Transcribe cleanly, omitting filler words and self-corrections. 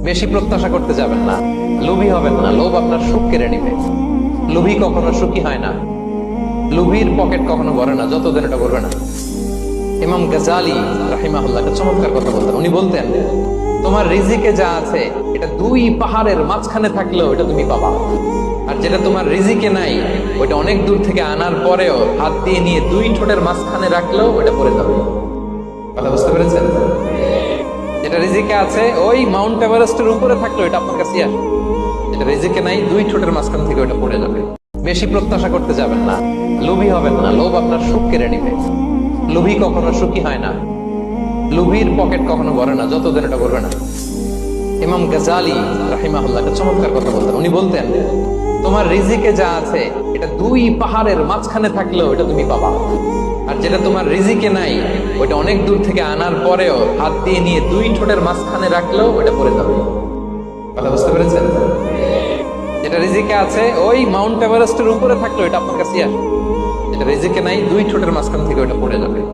বেশি প্রত্যাশা করতে যাবেন না, লোভী হবেন না। লোভ আপনার সুখ কেড়ে নিবে। লোভী কখনো সুখী হয় না, লোভীর পকেট কখনো ভরে না যতদিন এটা করবে না। ইমাম গাজালি রাহিমাহুল্লাহ একটা চমৎকার কথা বলতেন। উনি বলতেন, তোমার রিজিকে যা আছে এটা দুই পাহাড়ের মাঝখানে থাকলেও এটা তুমি পাবা, আর যেটা তোমার রিজিকে নাই ওইটা অনেক দূর থেকে আনার পরেও হাত দিয়ে নিয়ে দুই ঠোঁটের মাঝখানে রাখলেও ওটা পড়ে যাবে। কথা বুঝতে পেরেছেন? যেটা রিজিকে আছে ওই মাউন্ট এভারেস্টের উপরে থাকলেও এটা আপনার কাছে আসবে, যেটা রিজিকে নাই দুই ঠোঁটের মাঝখান থেকে ওটা পড়ে যাবে। বেশি প্রত্যাশা করতে যাবেন না, লোভী হবেন না। লোভ আপনার সুখ কেড়ে নিবে। লোভী কখনো সুখী হয় না, লোভীর পকেট কখনো ভরে না যতদিন এটা করবে না। ইমাম গাজালি রাহিমাহুল্লাহ একটা চমৎকার কথা বলতেন। উনি বলতেন, তোমার রিজিকে যা আছে এটা দুই পাহাড়ের মাঝখানে থাকলেও এটা তুমি পাবা, আর যেটা তোমার রিজিকে নাই ওইটা অনেক দূর থেকে আনার পরেও হাত দিয়ে নিয়ে দুই ঠোঁটের মাঝখানে রাখলেও ওটা পড়ে যাবে। কথা বুঝতে পেরেছেন? যেটা রিজিকে আছে ওই মাউন্ট এভারেস্টের উপরে থাকলেও এটা আপনার কাছে আসবে, যেটা রিজিকে নাই দুই ঠোঁটের মাঝখান থেকে ওটা পড়ে যাবে।